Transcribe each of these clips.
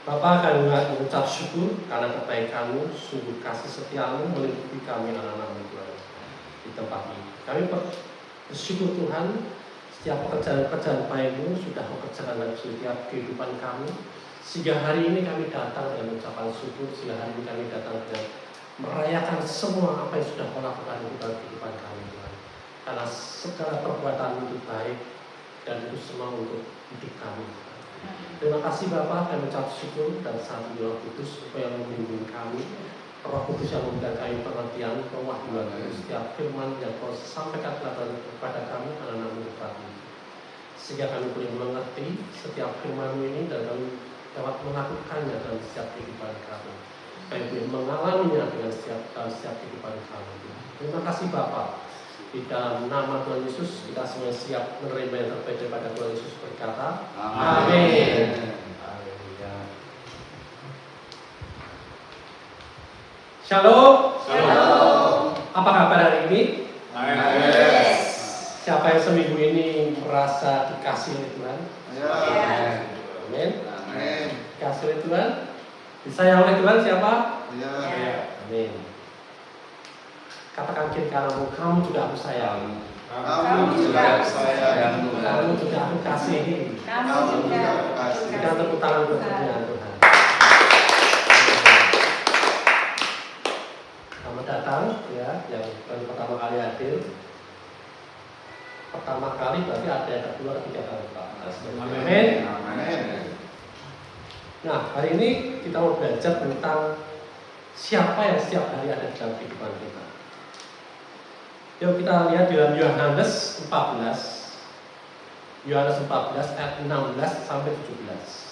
Bapa, kami mengucap syukur karena kebaikan-Mu, sungguh kasih setia-Mu melingkupi kami anak-anak-Mu Tuhan di tempat ini. Kami bersyukur Tuhan, setiap pekerjaan-pekerjaan baik-Mu sudah bekerja dalam setiap kehidupan kami, sehingga hari ini kami datang dengan ucapan syukur, sehingga hari ini kami datang dengan merayakan semua apa yang sudah Kau lakukan dalam kehidupan kami Tuhan. Karena segala perbuatan itu baik dan itu semua untuk hidup kami. Terima kasih Bapak, kami mengucap syukur dan saat ini Roh Kudus supaya membimbing kami. Roh Kudus yang memberikan kami pengertian, pewahyuan setiap firman yang Kau sampaikan kepada kami anak-anak-Mu ini. Sehingga kami boleh mengerti setiap firman ini dan kami dapat melakukannya dalam setiap kehidupan kami. Kami boleh mengalaminya dengan setiap kehidupan kami. Terima kasih Bapak. Di dalam nama Tuhan Yesus kita semua siap menerima yang terbaik daripada Tuhan Yesus berkata amin. Shalom. Shalom. Apa kabar hari ini? Amin. Siapa yang seminggu ini merasa dikasih oleh Tuhan? Amin. Amin. Dikasih oleh Tuhan? Disayang oleh Tuhan siapa? Amin. Katakan kiri kananmu, kamu juga aku sayang. Kamu juga aku sayang. Kamu juga aku kasihi. Kamu juga aku kasihi. Kita tepuk tangan untuk Tuhan. Selamat datang ya, yang baru pertama kali hadir. Pertama kali berarti ada yang kedua, ketiga kali Pak. Amin. Amin. Nah, hari ini kita mau belajar tentang siapa yang setiap hari ada dalam kehidupan kita. Yuk kita lihat dalam Yohanes 14. Yohanes 14 ayat 16 sampai 17.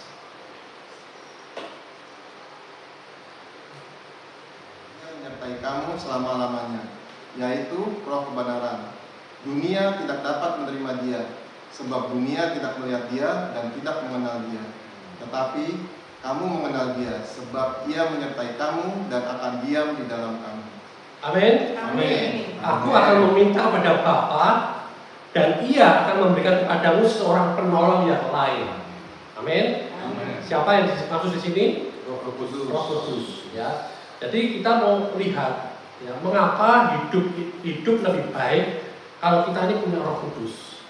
Menyertai kamu selama-lamanya, yaitu Roh kebenaran. Dunia tidak dapat menerima Dia, sebab dunia tidak melihat Dia dan tidak mengenal Dia. Tetapi kamu mengenal Dia, sebab Ia menyertai kamu dan akan diam di dalam kamu. Amin. Amin. Aku akan meminta kepada Bapa dan Ia akan memberikan kepadamu seorang penolong yang lain. Amin. Amin. Siapa yang dimaksud di sini? Roh Kudus. Roh Kudus. Ya. Jadi kita mau lihat ya, mengapa hidup lebih baik kalau kita ini punya Roh Kudus.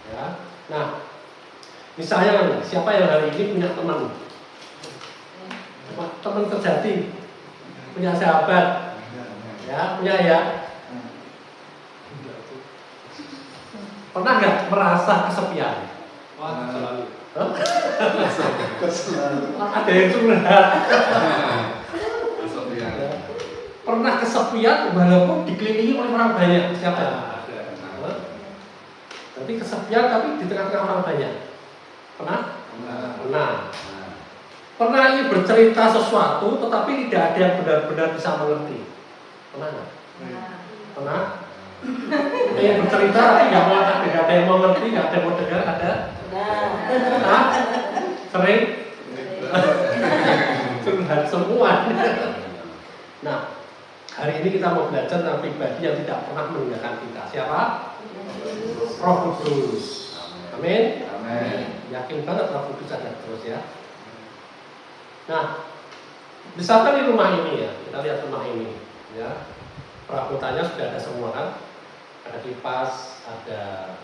Ya. Nah, misalnya siapa yang hari ini punya teman? Teman sejati, punya sahabat. Ya, punya ya. Pernah nggak merasa kesepian? Wah, selalu. Ada yang curhat. Kesepian. Pernah kesepian walaupun dikelilingi oleh orang banyak. Siapa? Ada. Nanti kesepian tapi di tengah-tengah orang banyak. Pernah? Pernah. Pernah ini bercerita sesuatu tetapi tidak ada yang benar-benar bisa mengerti. Pernah nggak? Pernah? Ada yang bercerita tapi nggak ada yang mau ngerti, nggak ada yang mau dengar, ada? Nah, sering? Curhat semua. Nah, hari ini kita mau belajar tentang pribadi yang tidak pernah meninggalkan kita. Siapa? Roh Kudus. Amin. Amin. Yakin banget Roh Kudus ada terus ya. Nah, misalkan di rumah ini ya, kita lihat rumah ini. Ya, perabotannya sudah ada semua kan? Ada kipas, ada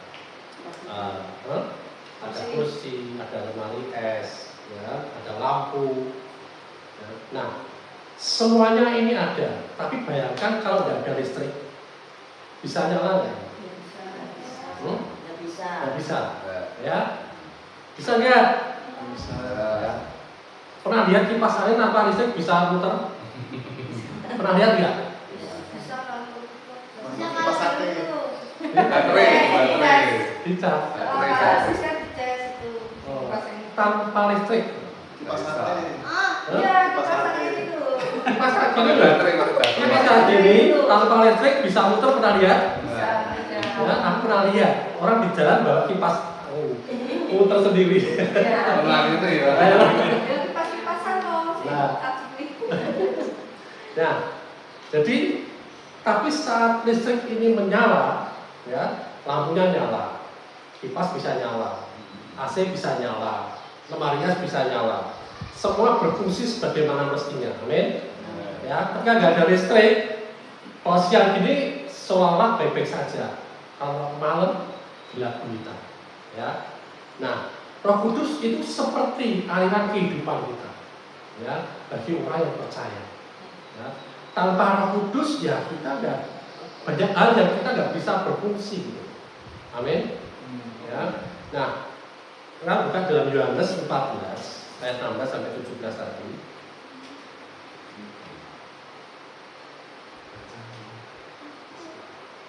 kursi, ada lemari es, ya, ada lampu. Ya. Nah, semuanya ini ada. Tapi bayangkan kalau tidak ada listrik, bisa nyala nggak? Nggak bisa. Nggak bisa. Ya, bisa nggak? Bisa. Ya. Pernah lihat kipas angin tanpa listrik bisa muter? Pernah lihat nggak? Bisa kalau Kipas angin. baterai. Bisa. Bisa dicas itu. Oh, tanpa listrik. Kipas angin. Iya, kipas angin itu. Kipas angin. Kipas angin tanpa listrik bisa muter, pernah lihat? Bisa. Ya, aku pernah lihat orang di jalan bawa kipas angin muter sendiri. Ulang itu ya. Kipas-kipasan loh. Nah, jadi tapi saat listrik ini menyala, ya, lampunya nyala, kipas bisa nyala, AC bisa nyala, lemari es bisa nyala. semua berfungsi sebagaimana mestinya. Amin. Ya, ketika nggak ada listrik, kalau siang gini seolah-olah baik-baik saja. Kalau malam gelap gulita. Ya. Nah, Roh Kudus itu seperti aliran kehidupan kita. Ya, bagi orang yang percaya. Ya. Tanpa Roh Kudus ya kita nggak, banyak hal yang kita nggak bisa berfungsi. Gitu. Amin. Ya. Nah, kita buka dalam Yohanes 14 ayat 16 sampai 17 tadi.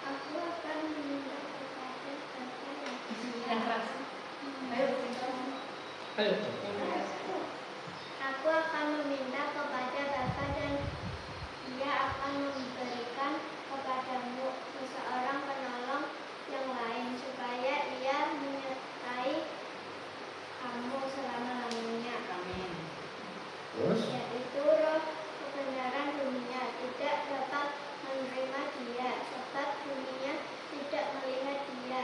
Aku akan meminta kepada Bapa Ayo. Aku akan meminta kepada Bapa dan Dia akan memberikan kepadamu seseorang penolong yang lain supaya Ia menyertai kamu selama-lamanya. Amin. Terus? Yaitu Roh kebenaran. Dunia tidak dapat menerima Dia sebab dunia tidak melihat Dia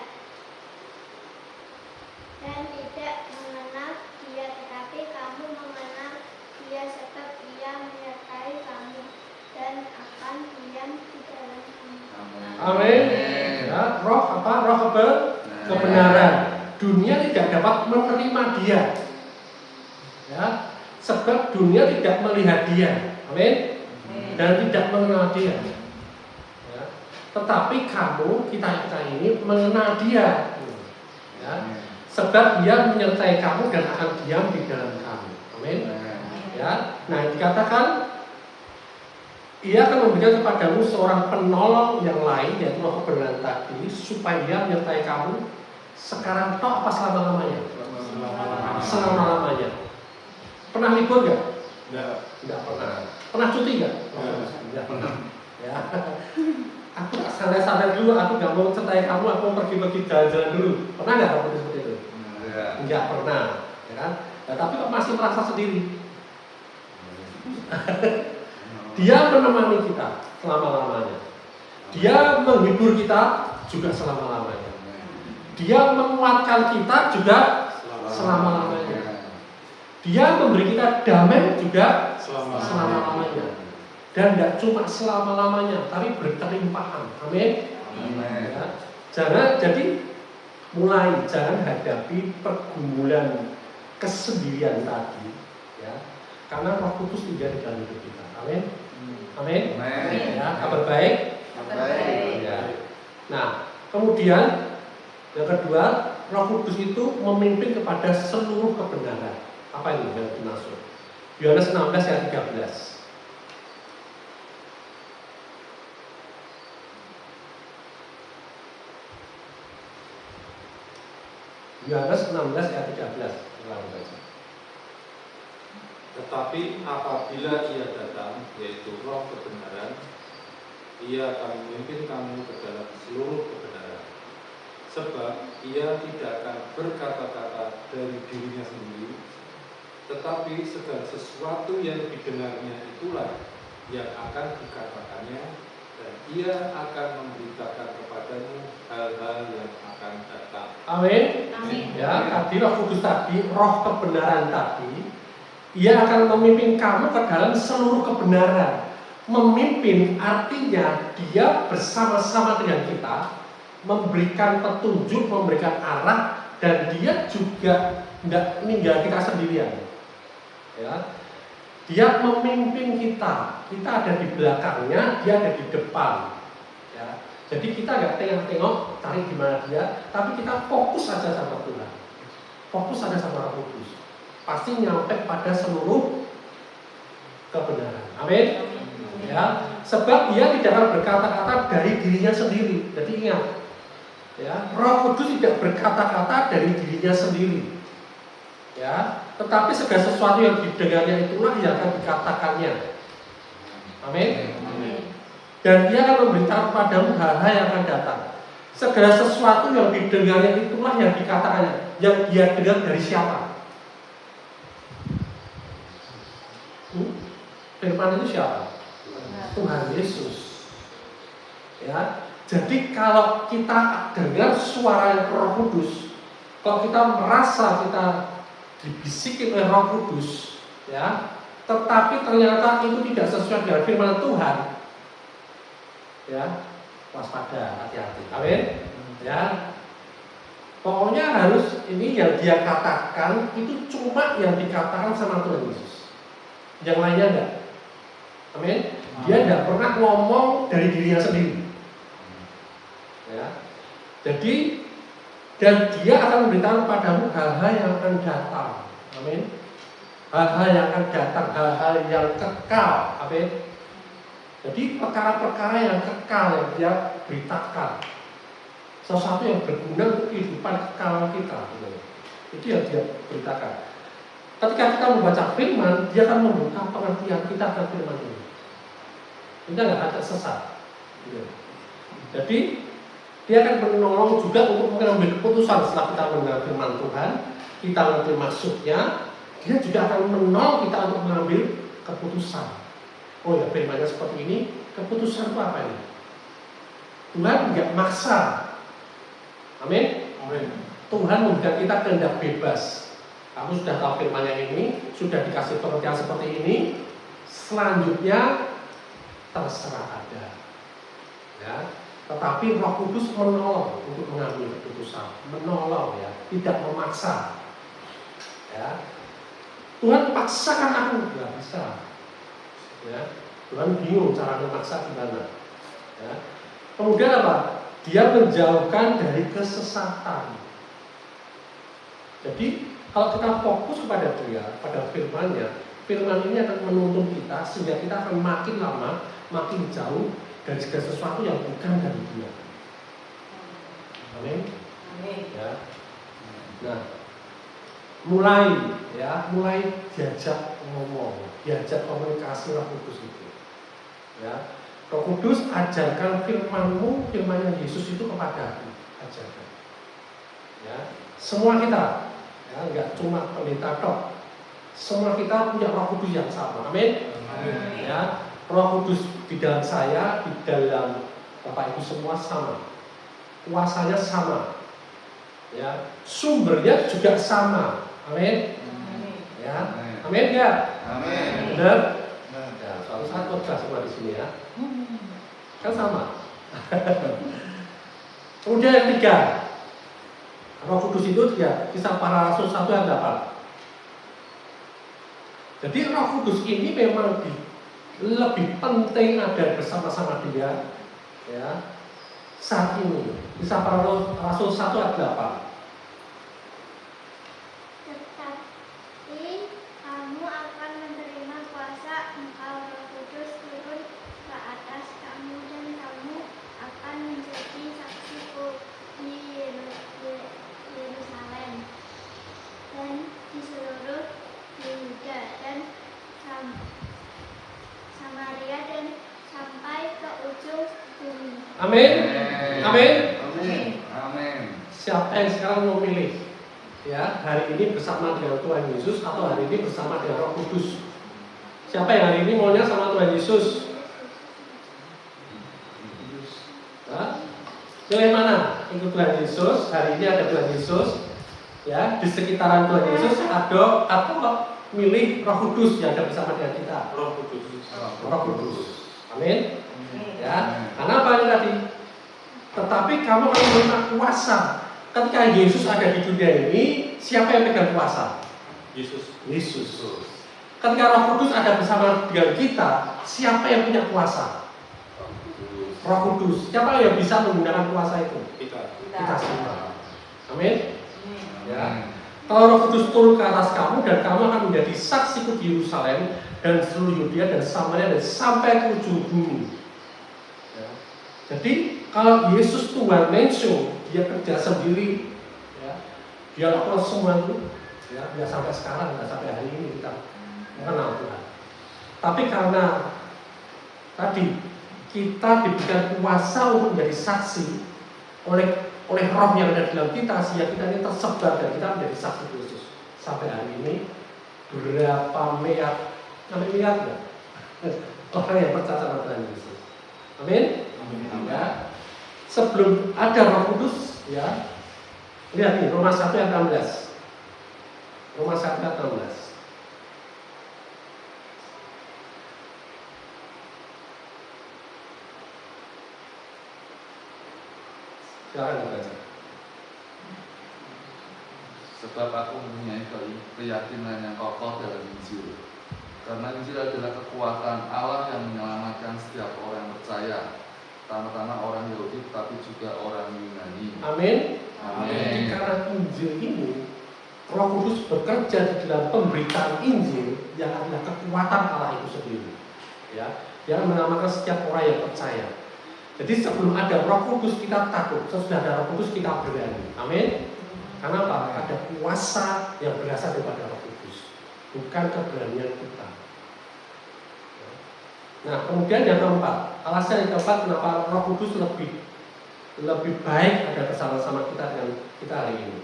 dan tidak mengenal Dia, tetapi kamu mengenal Dia sebab Ia menyertai kamu dan akan diam di dalam kamu. Amin. Ya, roh apa? Roh kebenaran. Dunia tidak dapat menerima Dia. Ya, sebab dunia tidak melihat Dia. Amin. Dan tidak mengenal Dia. Ya. Tetapi kamu, kita ini mengenal Dia. Ya. Sebab Dia menyertai kamu dan akan diam di dalam kamu. Amin. Ya. Nah, dikatakan Ia akan memberikan kepadamu seorang penolong yang lain, yaitu Roh kebenaran tadi, supaya Dia menyertai kamu sekarang toh apa selama-lamanya? Selama-lamanya. Pernah libur nggak? Nggak pernah. Pernah cuti nggak? Nggak pernah. Ya. Aku tak santai-santai dulu, aku nggak mau mencintai kamu, aku mau pergi-pergi jalan-jalan dulu. Pernah nggak kamu seperti itu? Nggak pernah, ya kan? Nah, tapi kok masih merasa sendiri? Dia menemani kita selama-lamanya. Dia menghibur kita juga selama-lamanya. Dia menguatkan kita juga selama-lamanya. Dia memberi kita damai juga selama-lamanya. Dan tidak cuma selama-lamanya, tapi berkelimpahan. Amin. Ya. Jangan hadapi pergumulan kesendirian tadi, ya. Karena Roh Kudus tinggal di dalam hidup kita. Amin. Amin. Ya, kabar baik. Ya. Nah, kemudian yang kedua, Roh Kudus itu memimpin kepada seluruh kebenaran. Apa ini yang dimaksud? Yohanes 16 ayat 13. Yohanes 16 ayat 13. Tetapi apabila Ia datang, yaitu Roh kebenaran, Ia akan memimpin kamu ke dalam seluruh kebenaran. Sebab Ia tidak akan berkata-kata dari dirinya sendiri, tetapi segala sesuatu yang didengarnya itulah yang akan dikatakannya, dan Ia akan memberitakan kepadamu hal-hal yang akan datang. Amin. Ya, tadi Roh Kudus tadi, Roh kebenaran tadi, Ia akan memimpin kamu ke dalam seluruh kebenaran. Memimpin artinya Dia bersama-sama dengan kita, memberikan petunjuk, memberikan arah, dan Dia juga tidak meninggal kita sendirian. Ya, Dia memimpin kita ada di belakangnya, Dia ada di depan. Ya, jadi kita nggak tengok-tengok cari di mana Dia, tapi kita fokus saja sama Tuhan, fokus saja sama Roh Kudus. Pasti nyampe pada seluruh kebenaran. Amin. Ya, sebab Ia tidak akan berkata-kata dari dirinya sendiri. Jadi ingat, ya, Roh Kudus tidak berkata-kata dari dirinya sendiri. Ya, tetapi segala sesuatu yang didengarnya itulah yang akan dikatakannya. Amin. Dan Dia akan memberitakan kepadamu hal-hal yang akan datang. Segala sesuatu yang didengarnya itulah yang dikatakannya. Yang Dia dengar dari siapa? Firman itu siapa? Tuhan Yesus. Ya, jadi kalau kita dengar suara Roh Kudus, kalau kita merasa kita dibisikin oleh Roh Kudus, ya, tetapi ternyata itu tidak sesuai dengan firman Tuhan, ya, waspada, hati-hati. Amin. Ya, pokoknya harus ini yang dia katakan itu cuma yang dikatakan sama Tuhan Yesus, yang lainnya enggak. Amin. Dia tidak pernah ngomong dari dirinya sendiri. Ya. Jadi dan dia akan memberitahu padamu hal-hal yang akan datang. Amin. Hal-hal yang akan datang, hal-hal yang kekal. Amin. Jadi perkara-perkara yang kekal yang dia beritakan, sesuatu yang berguna untuk kehidupan kekal kita. Itu yang dia beritakan. Ketika kita membaca firman, dia akan membuka pengertian kita akan firman ini. Kita nggak ada sesat. Jadi dia akan menolong juga untuk mengambil keputusan setelah kita mendengar firman Tuhan, kita mengerti maksudnya. Dia juga akan menolong kita untuk mengambil keputusan. Oh ya, firmannya seperti ini, keputusan itu apa ini? Tuhan nggak maksa. Amin. Amin. Tuhan memberikan kita kehendak bebas. Kamu sudah tahu firman-Nya ini, sudah dikasih pengertian seperti ini. Selanjutnya terserah Anda. Ya. Tetapi Roh Kudus menolong untuk mengambil keputusan, menolong ya, tidak memaksa. Ya. Tuhan paksakan aku, nggak bisa. Ya. Tuhan bingung cara memaksa gimana. Ya. Kemudian apa? Dia menjauhkan dari kesesatan. Jadi kalau kita fokus kepada Dia, pada firman-Nya, firman ini akan menuntun kita sehingga kita akan makin lama, makin jauh dari segala sesuatu yang bukan dari Dia. Amin. Ya. Nah, mulai diajak ngomong, diajak komunikasi Roh Kudus itu. Ya. Roh Kudus ajarkan firman-Mu, firman-Nya Yesus itu kepada aku, ajarkan. Ya. Semua kita, ya, enggak cuma pendeta tok. Semua kita punya Roh Kudus yang sama. Amin. Amin. Ya. Roh Kudus di dalam saya, di dalam Bapak Ibu semua sama. Kuasanya sama. Ya, sumbernya juga sama. Amin. Ya. Amin ya. Amin. Benar? Ya, suatu saat khotbah semua di sini ya. Kan sama. Kemudian yang ketiga, Roh Kudus itu ya, Kisah Para Rasul 1 ayat 8. Jadi Roh Kudus ini memang lebih penting ada bersama-sama Dia, ya. Saat ini, Kisah Para Rasul 1 ayat 8. Tetapi kamu akan menerima kuasa engkau Roh Kudus turun ke atas kamu dan kamu akan menjadi saksiku di Yerusalem dan di seluruh Yehuda dan Samaria dan sampai ke ujung bumi. Amin. Amin. Amin. Amin. Siapa yang sekarang mau pilih? Ya, hari ini bersama dengan Tuhan Yesus atau hari ini bersama dengan Roh Kudus? Siapa yang hari ini maunya sama Tuhan Yesus? Nah, pilih mana? Ikut Tuhan Yesus. Hari ini ada Tuhan Yesus. Ya, di sekitaran Tuhan Yesus ada atau milih Roh Kudus yang ada bersama dengan kita? Roh Kudus. Roh Kudus. Amin. Ya, karena apa ini tadi? Tetapi kamu akan menerima kuasa. Ketika Yesus ada di dunia ini, siapa yang pegang kuasa? Yesus. Yesus. Ketika Roh Kudus ada bersama dengan kita, siapa yang punya kuasa? Roh Kudus. Siapa yang bisa menggunakan kuasa itu? Kita semua. Amin. Ya. Kalau Roh Kudus turun ke atas kamu dan kamu akan menjadi saksiku di Yerusalem dan seluruh Yudea dan Samaria dan sampai ke ujung bumi. Ya. Jadi kalau Yesus Tuhan mention, dia kerja sendiri, ya, dia lakukan semua itu, ya, nggak sampai sekarang, nggak sampai hari ini kita mengenal Tuhan. Tapi karena tadi kita diberikan kuasa untuk menjadi saksi oleh Roh yang ada di dalam kita, sehingga kita ini tersebar dan kita menjadi saksi Yesus. Sampai hari ini berapa miliar ya? Orang yang percaya sama Tuhan Yesus. Amin. Ya. Sebelum ada Roh Kudus, ya, lihat nih Roma 1 ayat 16. Roma 1 ayat 16. Silakan dibaca. Sebab aku mempunyai keyakinan yang kokoh dalam Injil. Karena Injil adalah kekuatan Allah yang menyelamatkan setiap orang yang percaya, terutama orang Yahudi tapi juga orang Yunani. Amin. Amin. Jadi karena Injil ini, Roh Kudus bekerja di dalam pemberitaan Injil yang adalah kekuatan Allah itu sendiri. Ya, yang menyelamatkan setiap orang yang percaya. Jadi sebelum ada Roh Kudus kita takut, sesudah ada Roh Kudus kita berani. Amin. Karena apa? Ada kuasa yang berasal daripada Roh Kudus, bukan keberanian kita. Nah, kemudian yang keempat, alasan yang keempat kenapa Roh Kudus lebih baik ada bersama-sama kita dengan kita hari ini.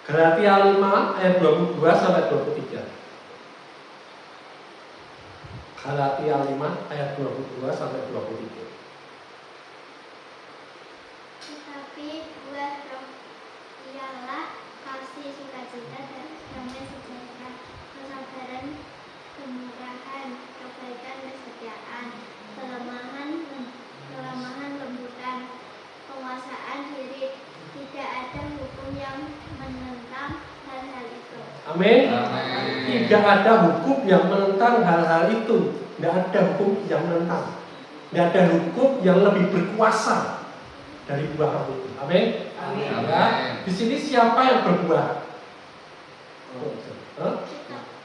Galatia 5 ayat 22 sampai 23. Galatia 5 ayat 22 sampai 23. Tetapi buah roh ialah kasih, sukacita, dan damai sejahtera, kesabaran, kemurahan, kebaikan, kesetiaan, kelemahan, lembutan, penguasaan diri. Tidak ada hukum yang menentang hal-hal itu. Amin. Amin. Tidak ada hukum yang menentang hal-hal itu. Tidak ada hukum yang menentang. Tidak ada hukum yang lebih berkuasa dari buah roh itu. Amin. Amin. Ya, di sini siapa yang berbuah?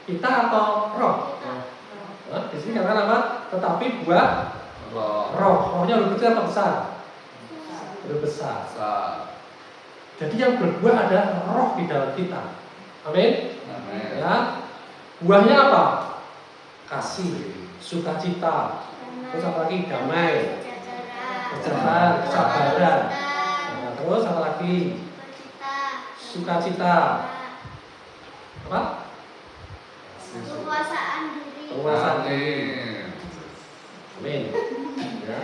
Kita atau roh? Di sini katakan apa? Tetapi buah Roh. rohnya lebih kecil atau besar? Lebih besar. Jadi yang berbuah adalah roh di dalam kita. Amin. Amin. Ya. Buahnya apa? Kasih, sukacita, terus apa lagi? Damai, kesabaran, kesabaran. Nah, terus apa lagi? Sukacita. Apa? Kekuasaan diri. Penguasaan. Amin. Amin. Ya.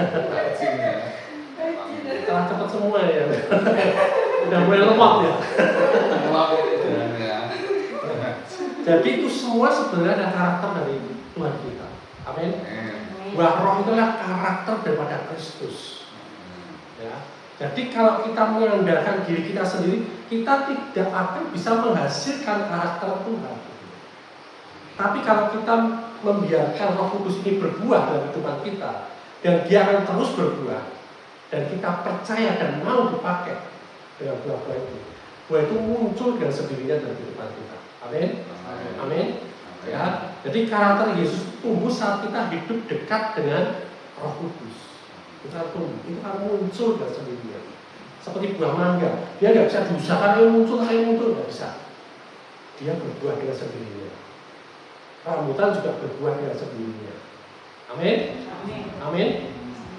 Rajin ya. Kalah cepat semua ya. Udah mulai lemot ya. Ya. Jadi itu semua sebenarnya ada karakter dari Tuhan kita. Amin. Buah roh itulah karakter daripada Kristus. Ya. Jadi kalau kita mengandalkan diri kita sendiri, kita tidak akan bisa menghasilkan karakter Tuhan. Tapi kalau kita membiarkan Roh Kudus ini berbuah dalam kehidupan kita, dan dia akan terus berbuah, dan kita percaya dan mau dipakai dengan buah-buah itu, buah itu muncul dengan sendirinya dalam kehidupan kita. Amin. Amin. Ya. Jadi karakter Yesus tumbuh saat kita hidup dekat dengan Roh Kudus. Kita tumbuh, itu akan muncul dengan sendirinya. Seperti buah mangga, dia nggak bisa diusahakan muncul, nggak bisa. Dia berbuah dengan sendirinya. Rambutan juga berbuah dengan sendirinya. Amin. Amin.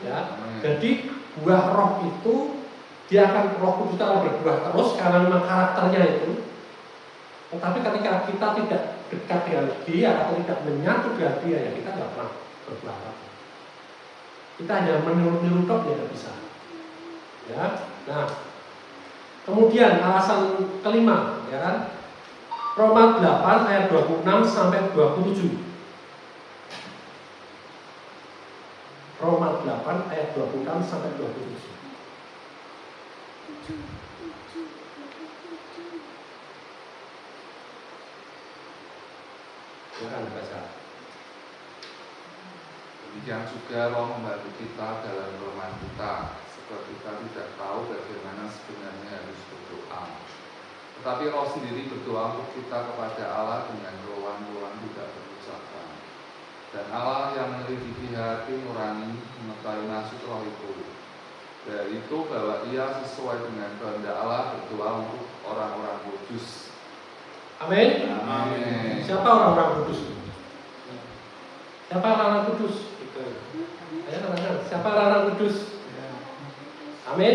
Ya. Jadi buah roh itu dia akan Roh Kudus akan berbuah terus karena memang karakternya itu. Tetapi ketika kita tidak dekat dengan dia atau tidak menyatu dengan dia, ya kita nggak pernah berbuah apa. Kita hanya meniru-niru tok, ya nggak bisa. Ya. Nah, kemudian alasan kelima, ya kan? Roma 8 ayat 26 sampai 27. Roma 8 ayat 26 sampai 27. Silakan baca. Demikian juga Roh membantu kita dalam kelemahan kita, sebab kita tidak tahu bagaimana sebenarnya harus berdoa. Tetapi Roh sendiri berdoa untuk kita kepada Allah dengan rohan-rohan tidak berucapan. Dan Allah yang menyelidiki hati nurani mengetahui maksud Roh itu. Yaitu bahwa ia sesuai dengan kehendak Allah berdoa untuk orang-orang kudus. Amin. Amin. Siapa orang-orang kudus? Siapa orang-orang kudus? Ayo katakan, siapa orang-orang kudus? Amin.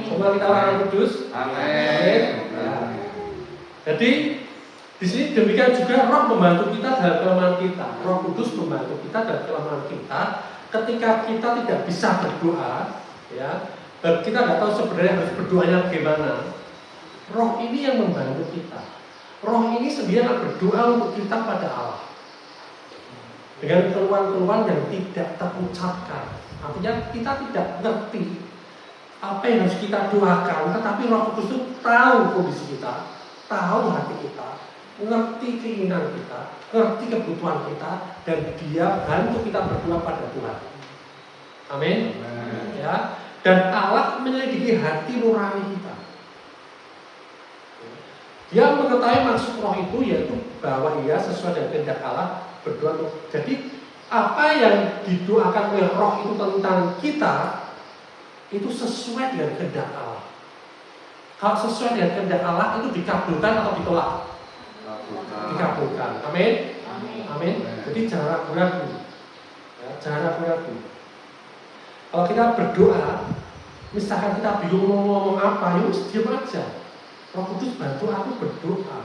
Semua kita orang-orang kudus. Amin. Ya. Jadi di sini demikian juga Roh membantu kita dalam kelemahan kita. Roh Kudus membantu kita dalam kelemahan kita. Ketika kita tidak bisa berdoa, ya, dan kita nggak tahu sebenarnya harus berdoanya bagaimana. Roh ini yang membantu kita. Roh ini sendiri akan berdoa untuk kita pada Allah. dengan keluhan-keluhan yang tidak terucapkan. Artinya kita tidak ngerti apa yang harus kita doakan, tetapi Roh Kudus itu tahu kondisi kita, tahu hati kita, ngerti keinginan kita, ngerti kebutuhan kita, dan Dia bantu kita berdoa pada Tuhan. Amin. Ya. Dan Allah menyelidiki hati nurani kita. Dia mengetahui maksud Roh itu, yaitu bahwa ia sesuai dengan kehendak Allah berdoa. Jadi apa yang didoakan oleh Roh itu tentang kita itu sesuai dengan kehendak Allah. Kalau sesuai dengan kehendak Allah itu dikabulkan atau ditolak? Dikabulkan. Amin. Amin. Jadi jangan ragu-ragu. Ya, jangan ragu-ragu. Kalau kita berdoa, misalkan kita bingung mau ngomong apa, ya diam aja. Roh Kudus bantu aku berdoa.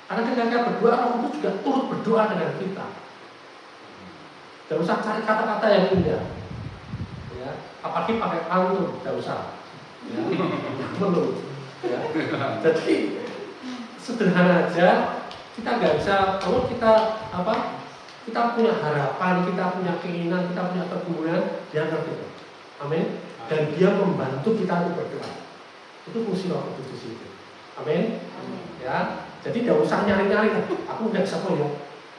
Karena ketika kita berdoa, Roh Kudus juga turut berdoa dengan kita. Tidak usah cari kata-kata yang indah. Ya, apalagi pakai pantun, tidak usah. Ya, belum. Ya. Jadi sederhana aja. Kita nggak bisa, kalau kita kita punya harapan, kita punya keinginan, kita punya pergumulan, Dia ngerti. Amin. Dan Dia membantu kita untuk berdoa. Itu fungsi Roh Kudus di situ. Amin. Ya. Jadi tidak usah nyari-nyari. Aku nggak bisa kok ya.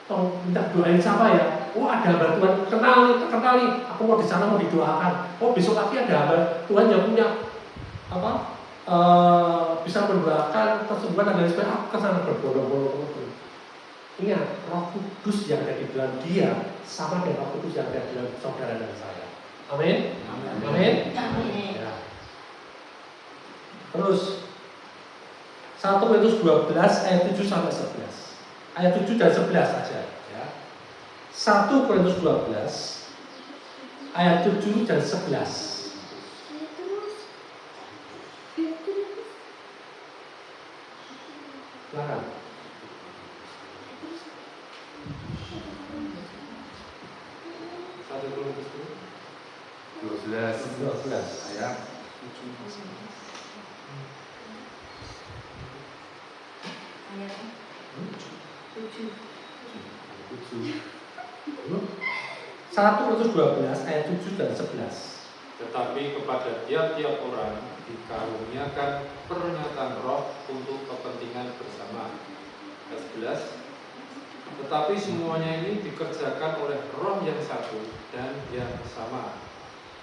Tolong minta doain siapa ya? Oh ada hamba Tuhan terkenal nih. Aku mau di sana mau didoakan. Oh besok lagi ada hamba Tuhan yang punya bisa mendoakan kesembuhan dan lain sebagainya. Aku ke sana berbondong-bondong. Ingat, Roh Kudus yang ada di dalam Dia sama dengan Roh Kudus yang ada di dalam saudara dan saya. Amin. Amin. Ya. Terus 1 Korintus 12 ayat 7 sampai 11. Ayat 7 dan 11 saja ya. 1 Korintus 12 ayat 7 dan 11. Silakan. 1 Korintus 12 ayat 1 Korintus 12 ayat 7 dan 11. Tetapi kepada tiap-tiap orang dikaruniakan pernyataan Roh untuk kepentingan bersama. Ayat 11. Tetapi semuanya ini dikerjakan oleh Roh yang satu dan yang sama,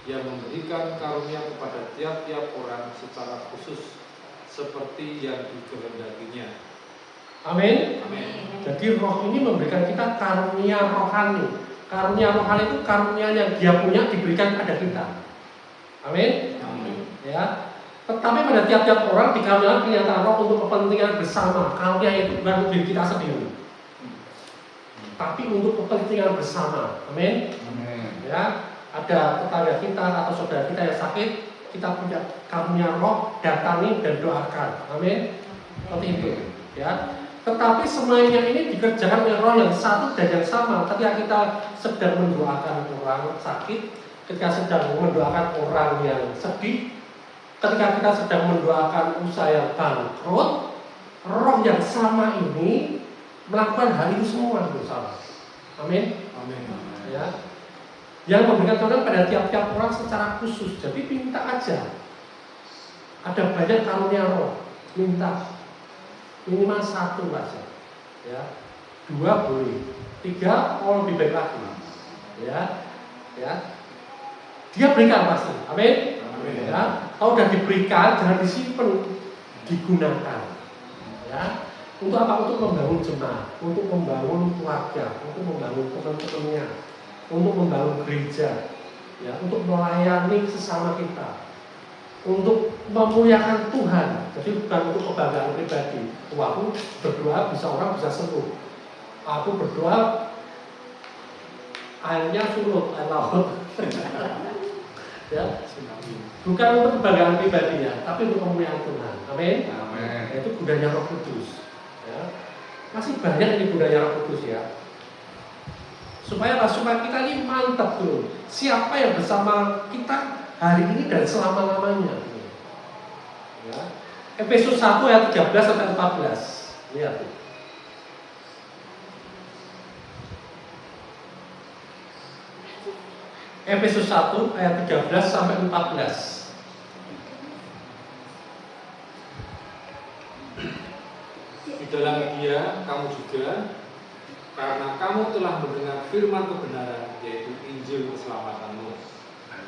yang memberikan karunia kepada tiap-tiap orang secara khusus, seperti yang dikehendakinya. Amin. Amin. Jadi Roh ini memberikan kita karunia rohani. Karunia rohani itu karunia yang Dia punya diberikan pada kita. Amin. Amin. Ya. Tetapi pada tiap-tiap orang dikaruniakan kenyataan Roh untuk kepentingan bersama. Karunia itu bukan untuk diri kita sendiri, tapi untuk kepentingan bersama. Amin. Ya. Ada tetangga kita atau saudara kita yang sakit, kita punya karunia Roh, datangi dan doakan. Amin. Seperti itu. Ya. Tetapi semuanya ini dikerjakan oleh Roh yang satu dan yang sama. Ketika kita sedang mendoakan orang sakit, ketika sedang mendoakan orang yang sedih, ketika kita sedang mendoakan usaha yang bangkrut, Roh yang sama ini melakukan hal itu semua bersama. Amin. Amin. Ya. Yang memberikan karunia pada tiap-tiap orang secara khusus. Jadi minta aja. Ada banyak karunia Roh, minta. Minimal 1 aja, ya, 2 boleh, 3 lebih baik lagi, ya, Dia berikan pasti, amin. Ya, kalau sudah diberikan jangan disimpan, digunakan, ya, untuk apa? Untuk membangun jemaat, untuk membangun keluarga, untuk membangun teman-temannya, untuk membangun gereja, ya, untuk melayani sesama kita, untuk memuliakan Tuhan. Jadi bukan untuk kebanggaan pribadi. Aku berdoa bisa orang bisa sembuh. Aku berdoa airnya surut, air laut. Ya, bukan untuk kebanggaan pribadi ya, tapi untuk kemuliaan Tuhan. Amin. Itu gunanya Roh Kudus. Ya. Masih banyak ini gunanya Roh Kudus ya. Supaya kita ini mantap tuh. Siapa yang bersama kita hari ini dan selama-lamanya. Ya. Efesus 1 ayat 13 sampai 14. Lihat. Efesus 1 ayat 13 sampai 14. Di dalam Dia kamu juga, karena kamu telah mendengar firman kebenaran, yaitu Injil keselamatanmu.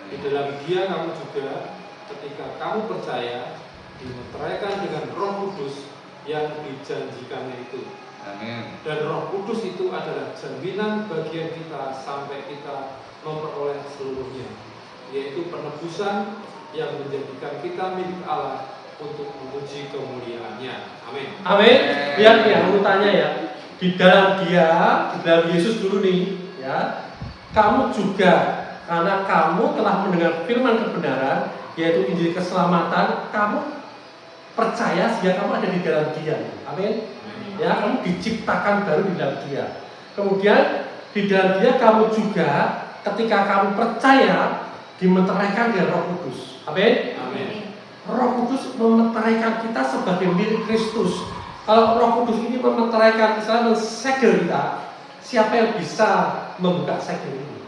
Di dalam Dia kamu juga, ketika kamu percaya, dimeteraikan dengan Roh Kudus yang dijanjikannya itu. Amin. Dan Roh Kudus itu adalah jaminan bagian kita sampai kita memperoleh seluruhnya, yaitu penebusan yang menjadikan kita milik Allah untuk memuji kemuliaan-Nya. Amin. Amin. Lihat nih, aku tanya ya. Di dalam Dia, di dalam Yesus dulu nih, ya. Kamu juga, karena kamu telah mendengar firman kebenaran, yaitu Injil keselamatan, kamu percaya sehingga kamu ada di dalam Dia. Amin. Ya, kamu diciptakan baru di dalam Dia. Kemudian di dalam Dia kamu juga, ketika kamu percaya, dimeteraikan dengan Roh Kudus. Amin. Amin. Roh Kudus memeteraikan kita sebagai milik Kristus. Kalau Roh Kudus ini memeteraikan, misalnya mensegel kita, siapa yang bisa membuka segel ini?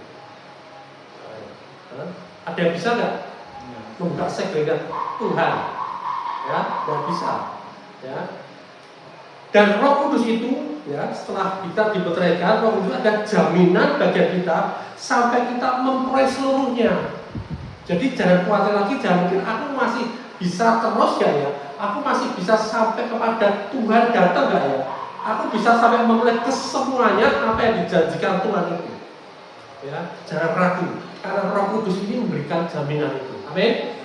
Ada yang bisa nggak membuka segel ini? Tuhan, ya, nggak bisa, ya. Dan Roh Kudus itu, ya, setelah kita dimeteraikan, Roh Kudus ada jaminan bagian kita sampai kita memperoleh seluruhnya. Jadi jangan khawatir lagi, jangan mungkin aku masih bisa terus gak ya? Aku masih bisa sampai kepada Tuhan datang gak ya? Aku bisa sampai memperoleh kesemuanya apa yang dijanjikan Tuhan itu. Ya, jangan ragu, karena Roh Kudus ini memberikan jaminan itu. Amin.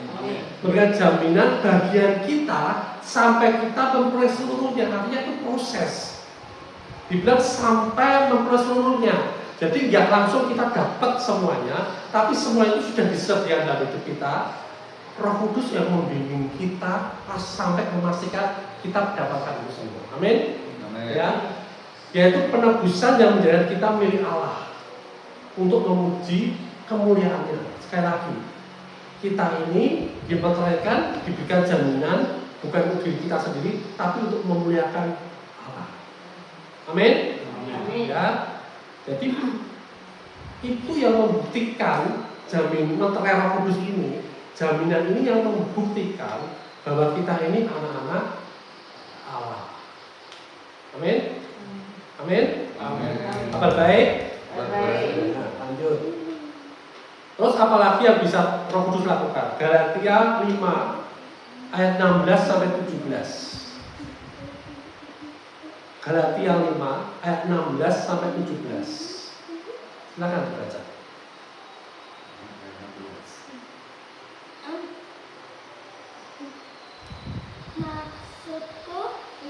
Memberikan jaminan bagian kita sampai kita memperoleh seluruhnya. Artinya itu proses. Dibilang sampai memperoleh seluruhnya. Jadi nggak langsung kita dapat semuanya, tapi semua itu sudah disediakan dalam hidup kita. Roh Kudus yang membimbing kita sampai memastikan kita mendapatkan itu semua. Amin. Ya, yaitu penebusan yang menjadikan kita milik Allah untuk memuji kemuliaan-Nya. Sekali lagi, kita ini dimeteraikan, diberikan jaminan bukan untuk diri kita sendiri, tapi untuk memuliakan Allah. Amin. Ya, jadi itu yang membuktikan jaminan meterai Roh Kudus ini, jaminan ini yang membuktikan bahwa kita ini anak-anak Allah. Amin. Amin. Amin. Apa baik? Baik. Nah, lanjut. Terus apalagi yang bisa Roh Kudus lakukan? Galatia 5 ayat 16 sampai 17. Galatia 5 ayat 16 sampai 17. Silakan dibaca. Maksudku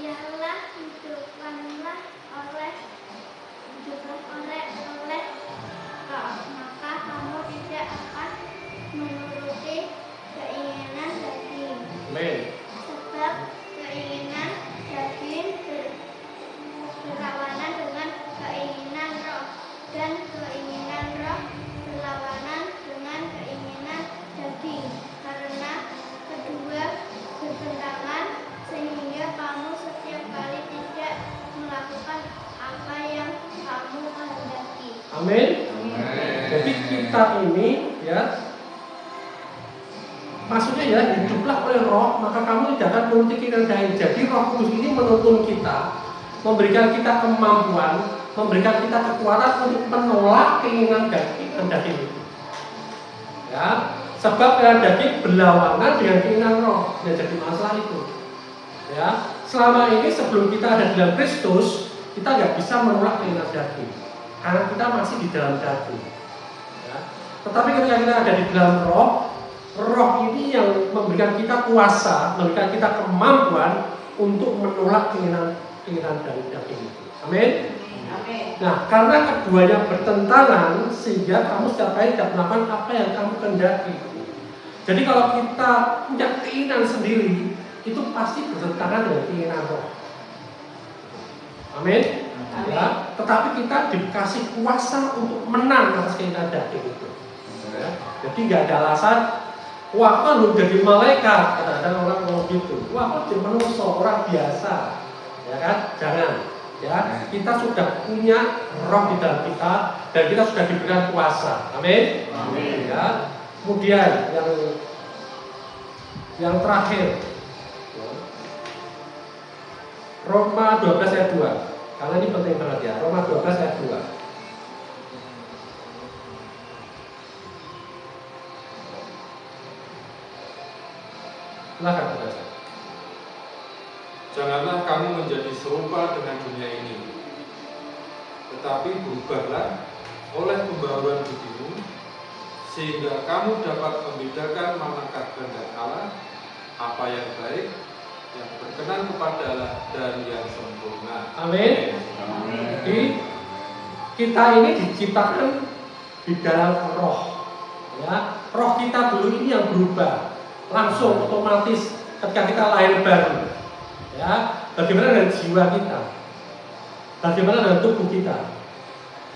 ialah hiduplah oleh maka kamu tidak akan menuruti keinginan daging. Amin. Sebab keinginan daging berlawanan dengan keinginan roh, dan keinginan roh berlawanan dengan keinginan daging. Karena kedua bertentangan, sehingga kamu setiap kali tidak melakukan apa yang kamu kehendaki. Amin. Jadi kita ini, ya, maksudnya ya, hiduplah oleh Roh, maka kamu tidak akan menuruti keinginan daging. Jadi Roh Kudus ini menuntun kita, memberikan kita kemampuan, memberikan kita kekuatan untuk menolak keinginan daging itu. Ya, sebab keinginan daging berlawanan dengan keinginan Roh, yang jadi masalah itu. Ya, selama ini sebelum kita ada di dalam Kristus, kita nggak bisa menolak keinginan daging, karena kita masih di dalam daging. Ya. Tetapi ketika kita ada di dalam Roh, Roh ini yang memberikan kita kuasa, memberikan kita kemampuan untuk menolak keinginan dari daging itu. Amin. Nah, karena keduanya bertentangan, sehingga kamu setiap kali tidak melakukan apa yang kamu kehendaki. Jadi kalau kita punya keinginan sendiri, itu pasti bertentangan dengan keinginan Roh. Amin. Ya, tetapi kita dikasih kuasa untuk menang atas keinginan daging itu. Ya, jadi nggak ada alasan, wah kan lu jadi malaikat, kadang-kadang orang ngomong gitu. Wah kan jadi manusia, orang biasa, ya kan? Jangan. Ya, kita sudah punya roh di dalam kita dan kita sudah diberikan kuasa. Amin. Ya. Kemudian yang terakhir, Roma 12 ayat 2. Karena ini penting banget ya. Roma 12 ayat 2. Silakan baca. Janganlah kamu menjadi serupa dengan dunia ini, tetapi berubahlah oleh pembaharuan budimu, sehingga kamu dapat membedakan manakah kehendak Allah, apa yang baik, yang berkenan kepada Allah, dan yang sempurna. Amin. Jadi kita ini diciptakan di dalam roh. Ya, roh kita dulu ini yang berubah, langsung otomatis ketika kita lahir baru. Ya, bagaimana dengan jiwa kita? Bagaimana dengan tubuh kita?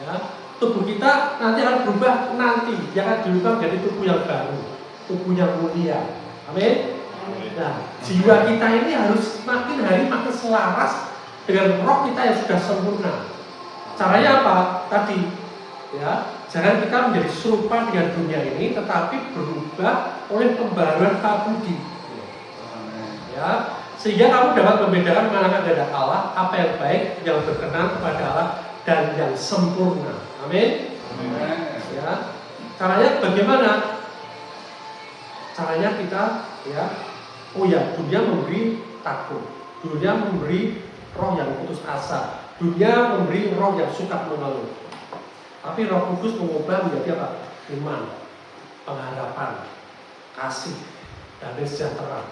Ya, tubuh kita nanti akan berubah nanti, dia akan dirubah menjadi tubuh yang baru, tubuh yang mulia. Amin. Nah, jiwa kita ini harus makin hari makin selaras dengan roh kita yang sudah sempurna. Caranya apa? Tadi, ya, jangan kita menjadi serupa dengan dunia ini, tetapi berubah oleh pembaharuan budi. Ya, sehingga kamu dapat membedakan mana kehendak Allah, apa yang baik, yang berkenan kepada Allah, dan yang sempurna. Amin. Ya, caranya bagaimana? Caranya kita, ya, oh ya, dunia memberi takut, dunia memberi roh yang putus asa, dunia memberi roh yang suka mengeluh. Tapi Roh Kudus mengubah menjadi apa? Iman, pengharapan, kasih, damai sejahtera.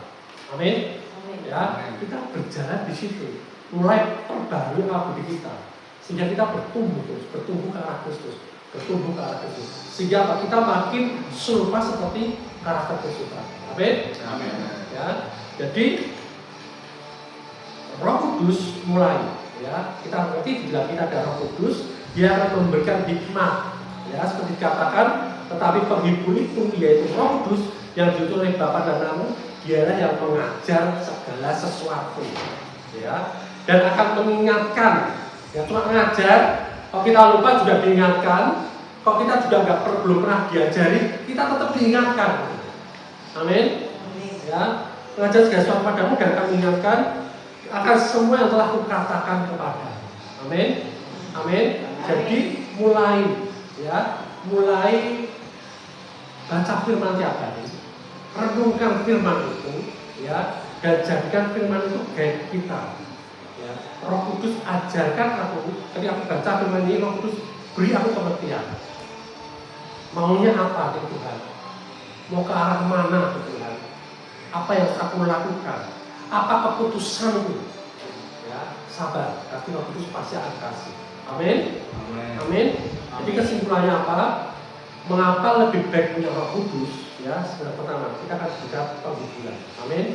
Amin. Ya, kita berjalan di situ, mulai terbaru budi kita, sehingga kita bertumbuh terus, bertumbuh ke arah Kristus, bertumbuh ke arah Kristus, sehingga apa? Kita makin serupa seperti karakter Kristus. Amin. Ya, jadi Roh Kudus mulai, ya, kita mengerti bila kita ada Roh Kudus, dia akan memberikan hikmat, ya, seperti dikatakan, tetapi penghibur itu yaitu Roh Kudus yang diutus oleh Bapa dan Namu, dialah yang mengajar segala sesuatu, ya, dan akan mengingatkan, ya, cuma mengajar. Kalau kita lupa juga diingatkan, kalau kita juga belum pernah diajari, kita tetap diingatkan. Amin. Ya, mengajar segala sesuatu padamu dan akan mengingatkan akan semua yang telah kukatakan kepada. Amin. Amin. Jadi mulai, ya, mulai baca firman tiap hari, renungkan firman itu, ya, dan jadikan firman itu guide kita. Ya, Roh Kudus ajarkan aku, ketika aku baca firman ini, Roh Kudus beri aku pengertian. Maunya apa di Tuhan? Mau ke arah mana di Tuhan? Apa yang aku lakukan? Apa keputusanku? Ya, sabar, tapi Roh Kudus pasti akan kasih. Amin. Amin. Jadi kesimpulannya apa? Mengapa lebih baik punya Roh Kudus? Ya, sebenarnya pertama kita akan diberikan penghiburan. Amin.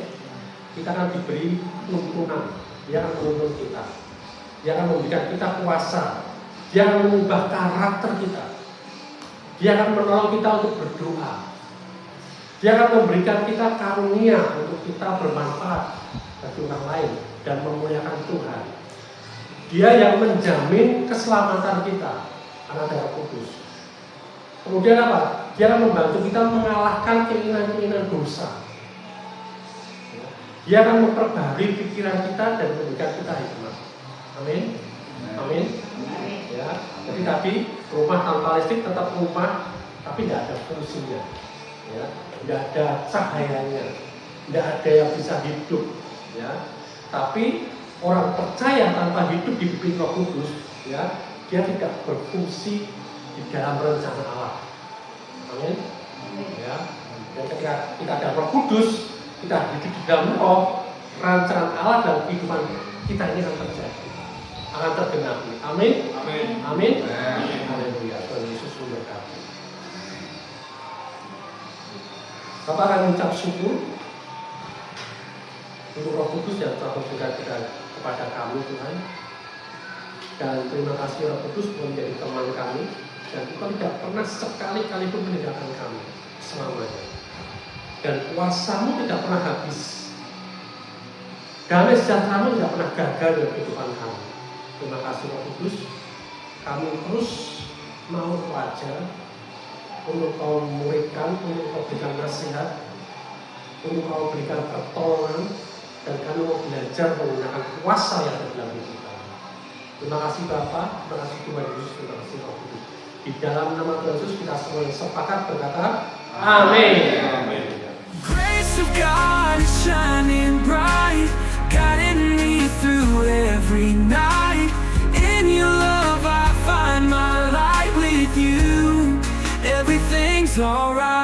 Kita akan diberi tuntunan. Dia akan menuntun kita. Dia akan memberikan kita kuasa. Dia akan mengubah karakter kita. Dia akan menolong kita untuk berdoa. Dia akan memberikan kita karunia untuk kita bermanfaat bagi orang lain dan memuliakan Tuhan. Dia yang menjamin keselamatan kita, anak Roh Kudus. Kemudian apa? Dia akan membantu kita mengalahkan keinginan-keinginan dosa. Dia akan memperbaharui pikiran kita dan memberikan kita hikmat. Amin. Amin. Ya. Jadi tadi rumah tanpa listrik tetap rumah, tapi tidak ada fungsinya. Ya. Tidak ada cahayanya, tidak ada yang bisa hidup. Ya. Tapi orang percaya tanpa hidup dipimpin Roh Kudus, ya, dia tidak berfungsi di dalam rencana Allah. Amin. Ya. Dan ketika kita ada Roh Kudus, kita hidup di dalam roh, rancangan Allah dalam kehidupan kita ini akan terjadi, akan tergenapi. Amin. Amin. Amin. Haleluya. Tuhan Yesus memberkati. Bapak akan mengucap syukur untuk Roh Kudus yang telah memberikan kepada kami, Tuhan. Dan terima kasih Roh Kudus menjadi teman kami, dan Tuhan tidak pernah sekali-kali pun meninggalkan kami selamanya. Dan kuasa-Mu tidak pernah habis. Damai sejahtera-Mu tidak pernah gagal dalam kehidupan kami. Terima kasih Roh Kudus. Kami terus mau belajar untuk kau muridkan, untuk kau berikan nasihat, untuk kau berikan pertolongan, dan kami mau belajar menggunakan kuasa yang ada dalam hidup kami. Terima kasih Bapa, terima kasih Tuhan Yesus, terima kasih Roh Kudus. Di dalam nama Tuhan Yesus kita semua yang sepakat berkata, Amin. Amin. Grace of God is shining bright, guiding me through every night. In your love I find my light with you. Everything's alright.